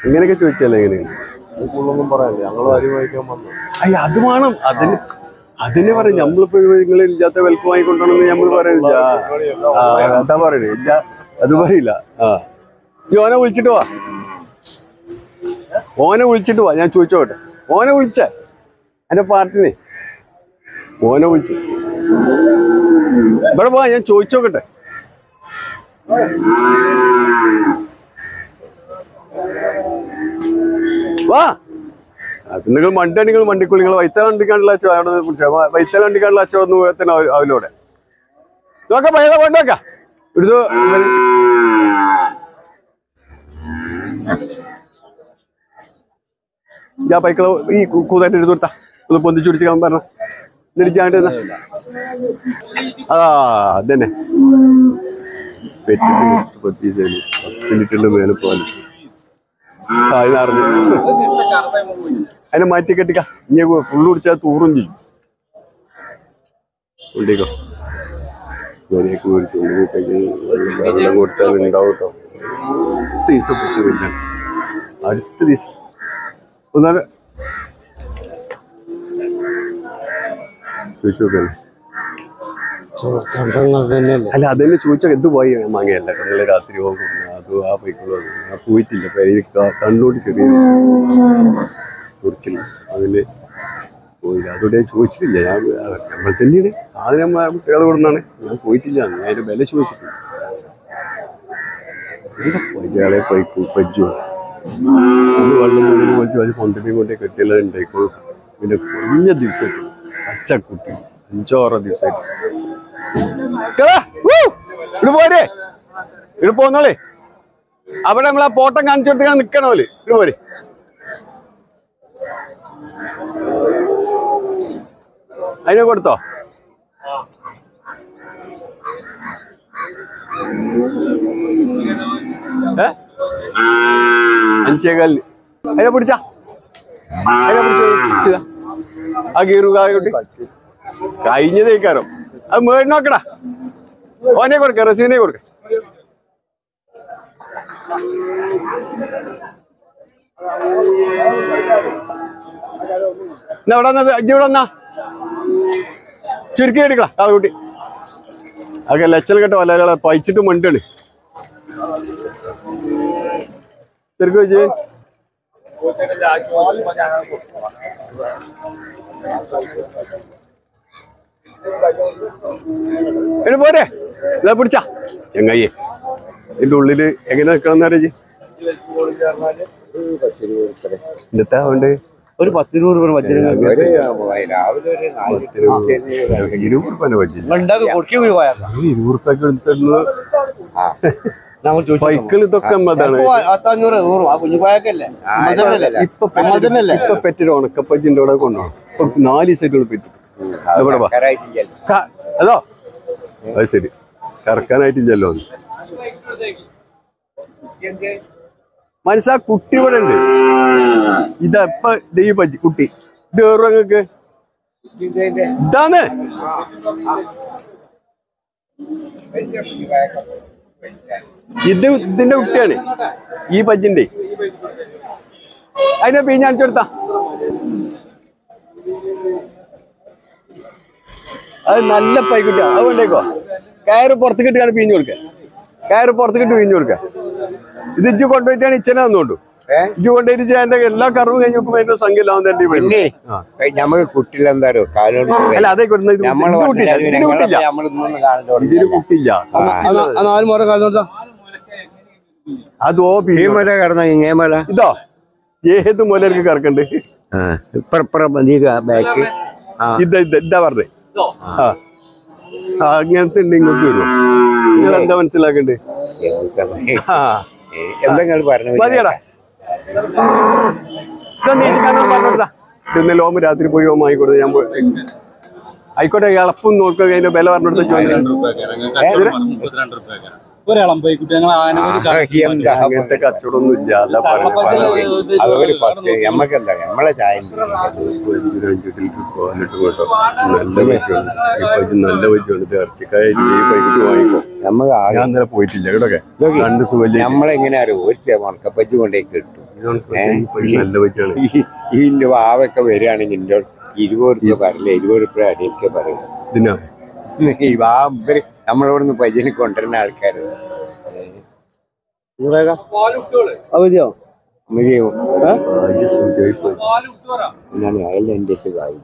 ഇങ്ങനെയൊക്കെ ചോദിച്ചല്ലേ എങ്ങനെയാണ് അത് വേണം അതിന് പറയും നമ്മളിപ്പോ നിങ്ങൾ ഇല്ലാത്ത വെൽക്കം വാങ്ങിക്കൊണ്ടോണെന്ന് നമ്മൾ പറയുന്നില്ല അതാ പറയണേ ഇല്ല അത് പറയില്ല ഓനെ വിളിച്ചിട്ട് വാ ഞാൻ ചോദിച്ചോട്ടെ ഓനെ വിളിച്ചേ എന്റെ പാർട്ടിനെ ഓനെ വിളിച്ചു ഇവിടെ വാ ഞാൻ ചോദിച്ചോക്കട്ടെ വാ അത് നിങ്ങൾ മണ്ടിയാണെങ്കിൽ മണ്ടിക്കുള്ളി നിങ്ങൾ വൈത്തല വണ്ടിക്കാണ്ടുള്ള അച്ഛൻ അവിടെ കുടിച്ചാൽ വൈത്തല വണ്ടിക്കാണ്ടുള്ള അച്ഛൻ ഒന്ന് തന്നെ അവലോടെ നോക്കാം പൈസ കൊണ്ടുവെക്കാം എടുത്തു ഞാൻ പൈക്കള ഈ കൂതായിട്ട് എടുത്തു കൊടുത്താ ഒന്ന് പൊന്തിച്ചു പിടിച്ചാൻ പറഞ്ഞു എന്നിട്ട് അതന്നെ പെറ്റിട്ട് 10 ലിറ്ററിന്റെ മേലെ പോലെ അതിനറിഞ്ഞു അതിനെ മാറ്റി കെട്ടിക്ക ഇനി ഫുള്ള് കുടിച്ചാൽ തൂറും ചെയ്യും കൊണ്ടിക്കോ വരെയൊക്കെ മേടിച്ചു വെള്ളം കൊടുത്താൽ ഉണ്ടാവും കേട്ടോ അടുത്ത ദിവസം പൊട്ടി വെച്ചാണ് അടുത്ത ദിവസം ഒന്നാല് ചോദിച്ചു നോക്കല്ലേ അല്ല അതന്നെ ചോദിച്ചാൽ എന്ത് പോയി മാങ്ങയല്ല നിങ്ങളെ രാത്രി പോകും അത് ആ പൈക്കുള്ളൂ ഞാൻ പോയിട്ടില്ല കണ്ണോട്ട് ചെറിയ ചൊറിച്ചില്ല അതിന് പോയില്ല അതോടെ ഞാൻ ചോദിച്ചിട്ടില്ല ഞാൻ നമ്മൾ തന്നെയാണ് സാധനം കുട്ടികളെ കൊടുന്നാണ് ഞാൻ പോയിട്ടില്ല ഞാൻ അതിന്റെ വില ചോദിച്ചിട്ടില്ല പൈകളെ പജ്ജോ ഒന്ന് വെള്ളം കൊണ്ടിന് പോലിച്ച് വലിയ കൊണ്ടിനെയും കൊണ്ടേ കെട്ടിയെല്ലാം ഉണ്ടായിക്കോളും പിന്നെ കുറഞ്ഞ ദിവസമായിട്ട് പച്ചക്കുട്ടി 5-6 ദിവസമായിട്ട് ഇവിടെ പോരെ ഇവിടെ പോന്നോളേ അവിടെ നമ്മളാ പോട്ടം കാണിച്ചു കൊടുത്ത് നിക്കണോല് ഇവിടെ പോരെ അതിനെ കൊടുത്തോ അഞ്ചേകാലിന് അതിനെ പിടിച്ചാ അതിനെ പിടിച്ച ആ ഗീറുകാട്ടി കഴിഞ്ഞതേക്കാരോ അത് മേടി നോക്കടാ ഓനെ കൊടുക്ക റസീനെ കൊടുക്ക എവിടെ അജ്ജി ഇവിടെ വന്നാ ചുരുക്കി എടുക്കളാ കാളക്കുട്ടി അതൊക്കെ ലച്ചൽ കേട്ടോ വല്ല പയിച്ചിട്ട് മണ്ടാണ് ചുരുക്കി വെച്ചേ പോരെ ഇതാ പിടിച്ചാ ചെങ്ങയ്യേ ഇതിന്റെ ഉള്ളില് എങ്ങനെ നിക്കണം അറിയാ ഇന്നത്തെ ഉണ്ട് ഒരു 10 രൂപ 20 പൈക്കൾ ഇതൊക്കെ ഇപ്പൊ പെറ്റൊരു ഉണക്കപ്പച്ചിന്റെ കൂടെ കൊണ്ടുപോകണം ഇപ്പൊ 4 ദിവസമായിട്ടുള്ള പെറ്റ് അതോ അത് ശരി കറക്കാനായിട്ടില്ലല്ലോ മനസ്സാ കുട്ടി ഇവിടെ ഉണ്ട് ഇതപ്പൊ ഈ പറ്റി കുട്ടി ഇത് വേറു അങ്ങക്ക് ഇതാന്ന് ഇതിന്റെ കുട്ടിയാണ് ഈ പജ്ജിന്റെ അതിനെ പിഞ്ഞടിച്ചു കൊടുത്താ അത് നല്ല പൈക്കുട്ടിയാ അത് കൊണ്ടേക്കോ കയറ് പുറത്ത് കിട്ടുകയാണ് പിഞ്ഞു കൊടുക്ക കയറ് പുറത്ത് കിട്ടി പിഞ്ഞു കൊടുക്ക ഇത് ഇജ്ജ് കൊണ്ടുപോയിട്ടാണ് ഇച്ചനെ വന്നോണ്ടു ഇജ്ജ് കൊണ്ടുപോയിട്ട് എന്റെ എല്ലാ കറവും കഴിഞ്ഞ് നോക്കുമ്പോ അതിന്റെ സംഖ്യ നമുക്ക് കുട്ടിയിലെന്താരോ അല്ല അതേ ഇതിന് കുട്ടിയില്ല അതോ കിടന്ന ഇതോ ഏത് മുലർക്ക് കറക്കണ്ട് ഇതാ പറഞ്ഞേ അങ്ങനത്തെ ഉണ്ട് ഇങ്ങോട്ട് വരുമോ നിങ്ങൾ എന്താ മനസ്സിലാക്കണ്ടേ മതിയടാ ഇന്ന് ലോമ് രാത്രി പോയി ഓം ആയിക്കോട്ടെ ഞാൻ ആയിക്കോട്ടെ ഇളപ്പം നോക്കുക അതിന്റെ വില പറഞ്ഞെടുത്ത അങ്ങനത്തെ കച്ചവടമൊന്നും ഇല്ല അതാ നമ്മക്കെന്താ നമ്മളെ ചായ നല്ല വെച്ചുണ്ട് ഇറച്ചിക്കായിട്ട് ഈ പൈക്കിട്ട് വാങ്ങിക്കോ ഞാൻ അന്നേരം പോയിട്ടില്ല കേട്ടോ കണ്ട് സുഖം നമ്മളെങ്ങനെ അറിയാം ഒരു ഉണക്കപ്പജ്ജി കൊണ്ടേ കിട്ടും നല്ല പൈസയാണ്. ഇതിന്റെ വാവൊക്കെ വരികയാണെങ്കിൽ എന്റെ 20 രൂപ പറയില്ല, 20 രൂപ അടിയൊക്കെ പറയും. ഇതിനാ ഈ വാവ നമ്മളിവിടുന്ന് പയ്യന് കൊണ്ടുവരുന്ന ആൾക്കാര് അയൽ എന്റെ കായി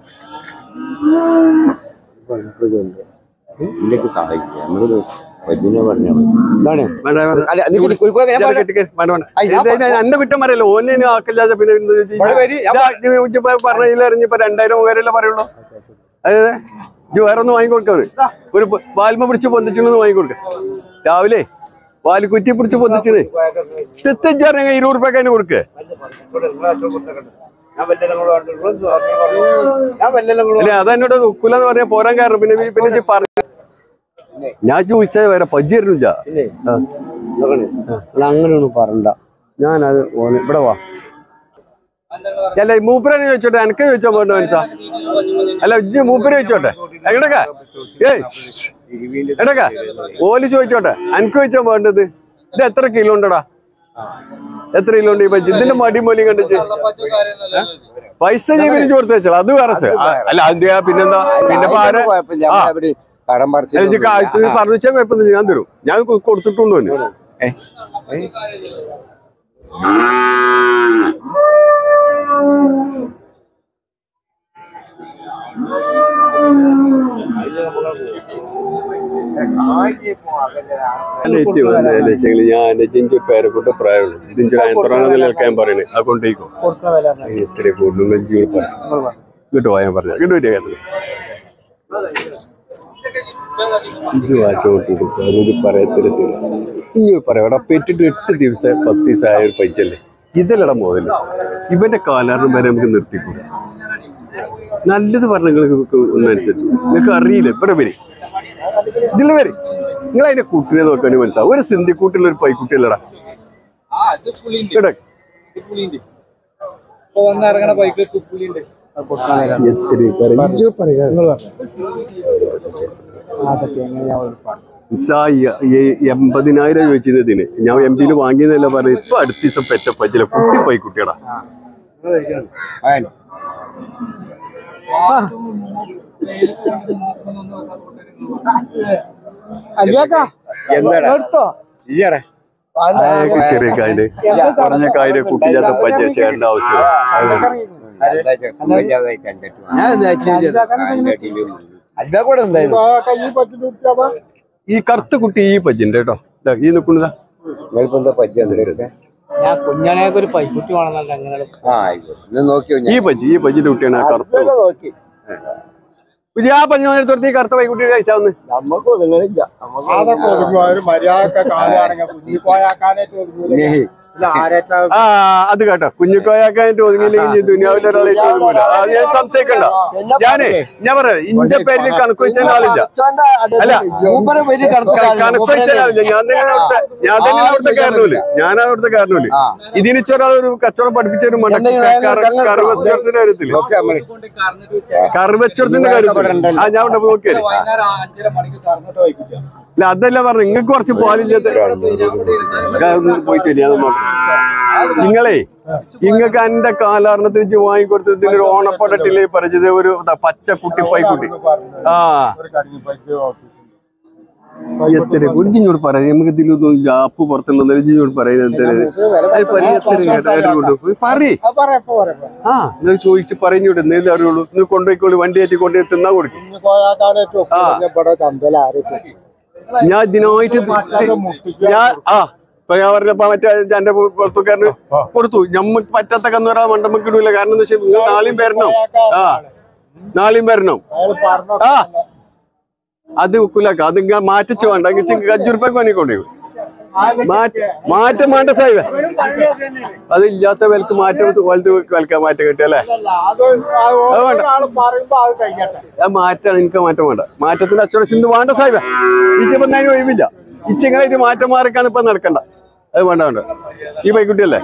ഇതിലേക്ക് കായി നമ്മളൊരു പയ്യനെ പറഞ്ഞാൽ എന്റെ കുറ്റം പറയല്ലോ ഓനെ ആക്കില്ലാതെ പിന്നെ പറഞ്ഞില്ലറിഞ്ഞിപ്പോ 2000 പേരല്ലേ പറയുള്ളൂ. അതെ ഇത് വേറെ ഒന്ന് വാങ്ങിക്കൊടുക്കവര് ഒരു വാൽമ പിടിച്ച് പൊന്തിച്ചൊന്ന് വാങ്ങിക്കൊടുക്ക. രാവിലെ വാല് കുറ്റി പിടിച്ച് പൊന്തിച്ചിന് 20 രൂപയ്ക്ക് അതിന് കൊടുക്കേ. അല്ലെ അതെന്നോട് ഉക്കുലെന്ന് പറഞ്ഞാൽ പോരാൻ കാരണം പിന്നെ പിന്നെ പറഞ്ഞു ഞാൻ ചോദിച്ചാൽ വരെ പജ്ജി തരുന്നില്ല. അങ്ങനെയൊന്നും പറഞ്ഞ ഞാനത് ഇവിടെ വാ അല്ല മൂപ്പരെ ചോദിച്ചോട്ടെ, എനിക്ക് ചോദിച്ചാ പോണ്ട മനസ്സാ. അല്ല ഇജ്ജ് മൂപ്പര് ചോദിച്ചോട്ടെ എടക്ക എടക്ക ഓല് ചോദിച്ചോട്ടെ എനിക്ക് ചോദിച്ചാ പോണ്ടത്. ഇത് എത്ര കിലോ ഉണ്ടടാ, എത്ര കിലോ ഉണ്ട് ഈ പജ്ജി? ഇതിന്റെ മടി മോലി കണ്ടിച്ച് പൈസ ജീവിച്ചു കൊടുത്തു വെച്ചാൽ അത് വേറെ. അല്ല അതെന്താ പിന്നെന്താ പിന്നെ പറഞ്ഞു വെച്ചാൽ കുഴപ്പമില്ല, ഞാൻ തരും. ഞാൻ കൊടുത്തിട്ടുണ്ടോ ഞാൻ ജിഞ്ചു പേരെക്കൊണ്ട് പ്രായമുള്ളൂ. ജിഞ്ചു നിൽക്കാൻ പറയണേ ആ കൊണ്ടേക്കോ എത്ര കൊണ്ടും കഞ്ചി കിട്ടോ ഞാൻ പറഞ്ഞ കിട്ടുപറ്റിയ കാര്യത്തിൽ ഇത് വാങ്ങിച്ചോട്ടിട്ട് അതൊരു പറയത്തില്ല. ഇങ്ങനെ പറയാം പെറ്റിട്ട് 8 ദിവസം 10 ദിവസം ആയ ഒരു പൈസല്ലേ ഇതിലട മുതല്. ഇവന്റെ കാലാറിന് വരെ നമുക്ക് നിർത്തിക്കൂടാ. നല്ലത് പറഞ്ഞ നിങ്ങൾക്ക് ഒന്നനുസരിച്ചു. നിങ്ങൾക്ക് അറിയില്ല ഇവിടെ വരെ ഇതിൽ വരെ നിങ്ങൾ അതിന്റെ കുട്ടിനെ നോക്കാൻ മനസ്സിലാവും. ഒരു സിന്ധി കൂട്ടിലുള്ള ഒരു പൈക്കുട്ടിയല്ലടാ $80,000 ചോദിച്ചതിന് ഞാൻ MP വാങ്ങിയെന്നല്ല പറഞ്ഞു. ഇപ്പൊ അടുത്ത ദിവസം പെറ്റ പച്ചില കുട്ടി പൈക്കുട്ടിയടാ. ചെറിയ കായല് കുറഞ്ഞ കായല് കുട്ടിച്ചാത്ത പച്ച ചെയ്യേണ്ട ആവശ്യം. ഈ കറുത്ത കുട്ടി ഈ പജ്ജിന്റെ കേട്ടോ ഈ നിക്കുന്നതാ ഈ പജ്ജിന്റെ കുട്ടിയാണ് കറുത്ത. ആ പഞ്ചായത്ത് കറുത്ത പൈക്കുട്ടി കഴിച്ചാന്ന് അത് കേട്ടോ. കുഞ്ഞിക്കോയാക്കാനായിട്ട് ഒതുങ്ങിയില്ലെങ്കിൽ ദുനിയാവിലെ ഒരാളായിട്ട് ഒതുങ്ങൂല. ഞാൻ സംശയിക്കണ്ട. ഞാൻ പറയാം ഇഞ്ച പേരിൽ കണക്ക് വെച്ചാൽ ആളില്ല. അല്ല കണക്ക് വെച്ചാൽ ആളില്ല. ഞാൻ തന്നെ അവിടുത്തെ കാരണമില്ല. ഞാൻ അവിടുത്തെ കാരണമില്ല. ഇതിനിച്ചൊരാൾ ഒരു കച്ചവടം പഠിപ്പിച്ചൊരു കറുവച്ചോടത്തിന്റെ കാര്യത്തില് കറുവച്ചോടത്തിന്റെ കാര്യത്തിൽ ഞാൻ അവിടെ നോക്കിയാല് അല്ല അതല്ല പറഞ്ഞു. നിങ്ങൾക്ക് കുറച്ച് പാലില്ലാത്ത പോയിട്ട് നിങ്ങളെ ഇങ്ങക്ക് എന്റെ കാലാരണത്തിന് വാങ്ങിക്കൊടുത്തതിന് ഒരു ഓണപ്പടട്ടില് പരിചിത ഒരു പച്ച കുട്ടി പൈക്കുട്ടി. എത്ര കുടിഞ്ഞോട് പറയാം നമുക്ക് ഇതിലൊന്നും അപ്പ് പുറത്തുള്ള ജിഞ്ഞോട് പറയുന്നത് നിങ്ങൾ ചോദിച്ച് പറഞ്ഞോട്ട് എന്തെങ്കിലും അറിയുള്ളൂ. നിങ്ങൾ കൊണ്ടുപോയിക്കോളൂ, വണ്ടി കയറ്റി കൊണ്ടുപോയി തിന്നാ കൊടുക്കും. ഞാൻ ഇതിനായിട്ട് ഞാൻ ഇപ്പൊ ഞാൻ പറഞ്ഞപ്പോ മറ്റേ എന്റെ പുറത്തുകാരന് കൊടുത്തു. ഞമ്മക്ക് പറ്റാത്ത കന്നുവരാ മണ്ടമ്മക്ക് ഇടൂല. കാരണം എന്താ വെച്ചാൽ നിങ്ങൾ നാളെയും വരണം. നാളെയും വരണം. അത് വെക്കൂലാക്ക. അത് മാറ്റിച്ചു വേണ്ട. 5 രൂപയ്ക്ക് വാങ്ങിക്കൊണ്ടേ മാറ്റം വേണ്ട സാഹിബ്. അതില്ലാത്ത വിലക്ക് മാറ്റം വലുത് വിലക്കാൻ മാറ്റം കിട്ടിയല്ലേ? അത് വേണ്ട. മാറ്റാണ് എനിക്ക് മാറ്റം വേണ്ട. മാറ്റത്തിന്റെ അച്ചടച്ചിന് വേണ്ട സാഹിബ്. ഇച്ചിപ്പം അതിന് ഒഴിവില്ല. ഇച്ചിങ്ങനെ മാറ്റം മാറിക്കാണ് ഇപ്പൊ നടക്കണ്ട. അത് വേണ്ട വേണ്ട. ഈ പൈക്കുട്ടിയല്ലേ